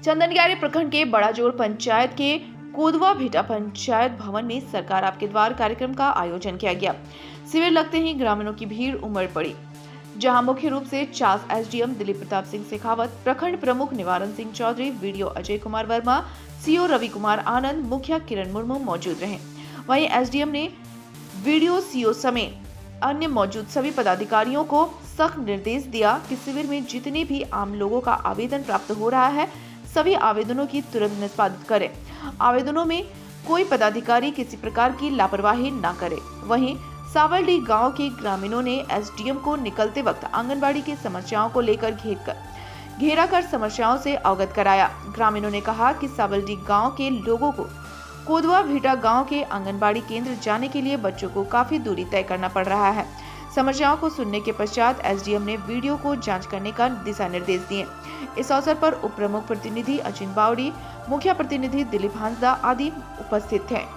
चंदनग्यारी प्रखंड के बड़ाजोड़ पंचायत के कोदवा भेटा पंचायत भवन में सरकार आपके द्वार कार्यक्रम का आयोजन किया गया। शिविर लगते ही ग्रामीणों की भीड़ उमड़ पड़ी, जहां मुख्य रूप से चास एसडीएम दिलीप प्रताप सिंह शेखावत, प्रखंड प्रमुख निवारण सिंह चौधरी, वीडियो अजय कुमार वर्मा, सीओ रवि कुमार आनंद, मुखिया किरण मुर्मू मौजूद रहे। वहीं एसडीएम ने वीडियो सीओ समेत अन्य मौजूद सभी पदाधिकारियों को सख्त निर्देश दिया कि शिविर में जितने भी आम लोगों का आवेदन प्राप्त हो रहा है, सभी आवेदनों की तुरंत निष्पादित करें। आवेदनों में कोई पदाधिकारी किसी प्रकार की लापरवाही न करे। वहीं सावलडी गांव के ग्रामीणों ने एसडीएम को निकलते वक्त आंगनबाड़ी की समस्याओं को लेकर घेरा कर समस्याओं से अवगत कराया। ग्रामीणों ने कहा कि सावलडी गांव के लोगों को कोदवा भेटा गांव के आंगनबाड़ी केंद्र जाने के लिए बच्चों को काफी दूरी तय करना पड़ रहा है। समस्याओं को सुनने के पश्चात एसडीएम ने वीडियो को जांच करने का दिशा निर्देश दिए। इस अवसर पर उप प्रमुख प्रतिनिधि अचिन बावड़ी, मुखिया प्रतिनिधि दिलीप हांसदा आदि उपस्थित थे।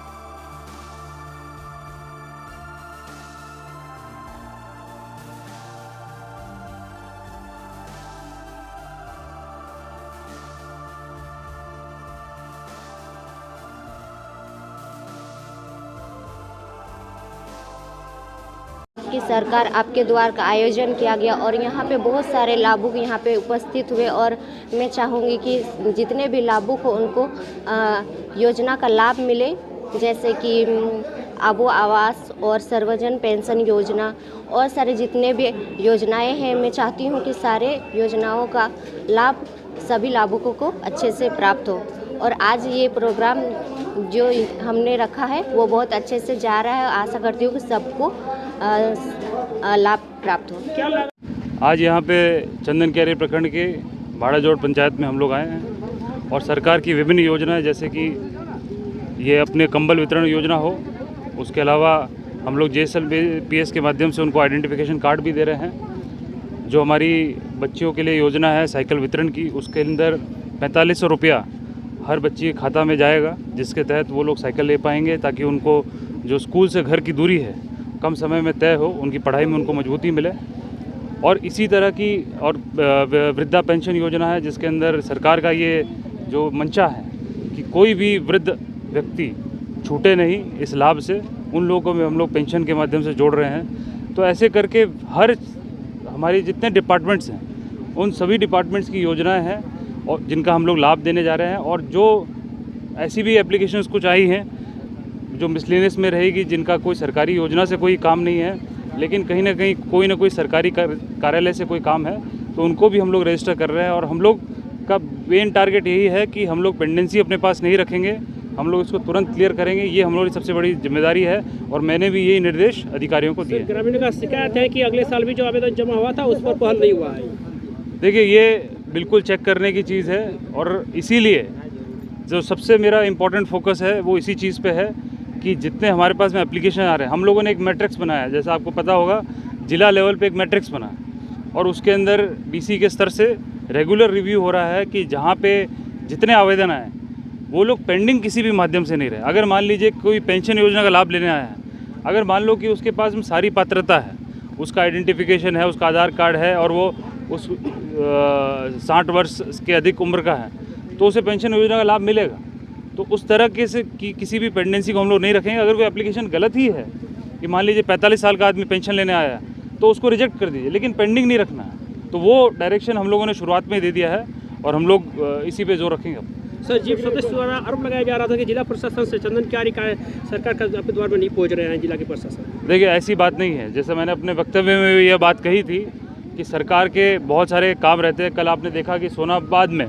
कि सरकार आपके द्वार का आयोजन किया गया और यहाँ पे बहुत सारे लाभुक यहाँ पे उपस्थित हुए और मैं चाहूँगी कि जितने भी लाभुक हो उनको योजना का लाभ मिले, जैसे कि आबो आवास और सर्वजन पेंशन योजना और सारे जितने भी योजनाएं हैं, मैं चाहती हूँ कि सारे योजनाओं का लाभ सभी लाभुकों को अच्छे से प्राप्त हो। और आज ये प्रोग्राम जो हमने रखा है वो बहुत अच्छे से जा रहा है। आशा करती हूँ कि सबको लाभ प्राप्त हो। आज यहाँ पे चंदनग्यारी प्रखंड के बड़ाजोड़ पंचायत में हम लोग आए हैं और सरकार की विभिन्न योजनाएं, जैसे कि ये अपने कंबल वितरण योजना हो, उसके अलावा हम लोग JSLPS के माध्यम से उनको आइडेंटिफिकेशन कार्ड भी दे रहे हैं। जो हमारी बच्चियों के लिए योजना है साइकिल वितरण की, उसके अंदर 4500 रुपया हर बच्ची के खाता में जाएगा, जिसके तहत वो लोग साइकिल ले पाएंगे, ताकि उनको जो स्कूल से घर की दूरी है कम समय में तय हो, उनकी पढ़ाई में उनको मजबूती मिले। और इसी तरह की और वृद्धा पेंशन योजना है, जिसके अंदर सरकार का ये जो मंशा है कि कोई भी वृद्ध व्यक्ति छूटे नहीं इस लाभ से, उन लोगों को भी हम लोग पेंशन के माध्यम से जोड़ रहे हैं। तो ऐसे करके हर हमारे जितने डिपार्टमेंट्स हैं उन सभी डिपार्टमेंट्स की योजनाएं हैं और जिनका हम लोग लाभ देने जा रहे हैं। और जो ऐसी भी एप्लीकेशंस कुछ आई हैं जो मिसलेनियस में रहेगी, जिनका कोई सरकारी योजना से कोई काम नहीं है, लेकिन कहीं ना कहीं कोई ना कोई सरकारी कार्यालय से कोई काम है, तो उनको भी हम लोग रजिस्टर कर रहे हैं। और हम लोग का मेन टारगेट यही है कि हम लोग पेंडेंसी अपने पास नहीं रखेंगे, हम लोग इसको तुरंत क्लियर करेंगे। ये हम लोगों की सबसे बड़ी जिम्मेदारी है और मैंने भी यही निर्देश अधिकारियों को दिए। ग्रामीणों का शिकायत है कि अगले साल भी जो आवेदन जमा हुआ था उस पर पहल नहीं हुआ है। देखिए, ये बिल्कुल चेक करने की चीज़ है और इसीलिए जो सबसे मेरा इम्पोर्टेंट फोकस है वो इसी चीज़ पे है कि जितने हमारे पास में एप्लीकेशन आ रहे हैं, हम लोगों ने एक मैट्रिक्स बनाया है। जैसा आपको पता होगा, जिला लेवल पे एक मैट्रिक्स बना है और उसके अंदर BC के स्तर से रेगुलर रिव्यू हो रहा है कि जहाँ पे जितने आवेदन आए वो लोग पेंडिंग किसी भी माध्यम से नहीं रहे। अगर मान लीजिए कोई पेंशन योजना का लाभ लेने आया है, अगर मान लो कि उसके पास में सारी पात्रता है, उसका आइडेंटिफिकेशन है, उसका आधार कार्ड है और वो उस 60 वर्ष के अधिक उम्र का है, तो उसे पेंशन योजना का लाभ मिलेगा। तो उस तरह के से कि किसी भी पेंडेंसी को हम लोग नहीं रखेंगे। अगर कोई एप्लीकेशन गलत ही है कि मान लीजिए 45 साल का आदमी पेंशन लेने आया है, तो उसको रिजेक्ट कर दीजिए, लेकिन पेंडिंग नहीं रखना है। तो वो डायरेक्शन हम लोगों ने शुरुआत में दे दिया है और हम लोग इसी पे जोर रखेंगे। सर, जीप सदस्य द्वारा आरोप लगाया जा रहा था कि जिला प्रशासन से चंदनग्यारी का सरकार का आपके द्वार में नहीं पहुँच रहे हैं जिला के प्रशासन। देखिए, ऐसी बात नहीं है। जैसे मैंने अपने वक्तव्य में भी यह बात कही थी कि सरकार के बहुत सारे काम रहते हैं। कल आपने देखा कि सोनाबाद में,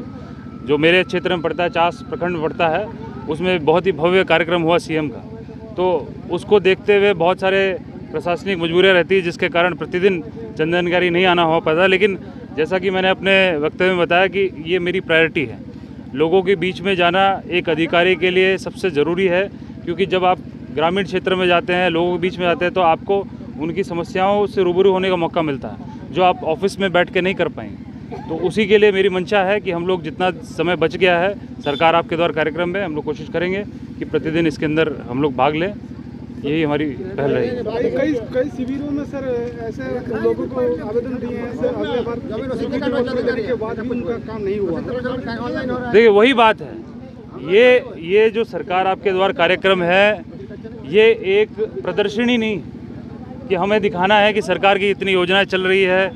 जो मेरे क्षेत्र में पड़ता है, चास प्रखंड में पड़ता है, उसमें बहुत ही भव्य कार्यक्रम हुआ CM का। तो उसको देखते हुए बहुत सारे प्रशासनिक मजबूरियाँ रहती है, जिसके कारण प्रतिदिन चंदनग्यारी नहीं आना हो पाता। लेकिन जैसा कि मैंने अपने वक्तव्य में बताया कि ये मेरी प्रायोरिटी है। लोगों के बीच में जाना एक अधिकारी के लिए सबसे ज़रूरी है, क्योंकि जब आप ग्रामीण क्षेत्र में जाते हैं, लोगों के बीच में जाते हैं, तो आपको उनकी समस्याओं से रूबरू होने का मौका मिलता है, जो आप ऑफिस में बैठ के नहीं कर पाएंगे। तो उसी के लिए मेरी मंशा है कि हम लोग जितना समय बच गया है सरकार आपके द्वार कार्यक्रम में, हम लोग कोशिश करेंगे कि प्रतिदिन इसके अंदर हम लोग भाग लें यही हमारी पहल रहेगी। कई शिविरों में सर ऐसे लोगों को आवेदन दिए हैं सर, अगले बार शिविर देने के बाद भी उनका काम नहीं हुआ। देखिए वही बात है, ये जो सरकार आपके द्वारा कार्यक्रम है, ये एक प्रदर्शनी नहीं कि हमें दिखाना है कि सरकार की इतनी योजनाएं चल रही है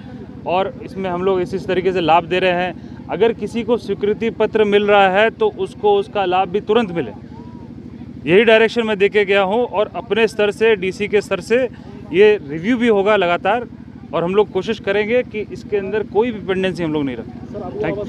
और इसमें हम लोग इस तरीके से लाभ दे रहे हैं। अगर किसी को स्वीकृति पत्र मिल रहा है तो उसको उसका लाभ भी तुरंत मिले, यही डायरेक्शन मैं देके गया हूँ। और अपने स्तर से, डीसी के स्तर से ये रिव्यू भी होगा लगातार, और हम लोग कोशिश करेंगे कि इसके अंदर कोई भी पेंडेंसी हम लोग नहीं रखें। Thank you.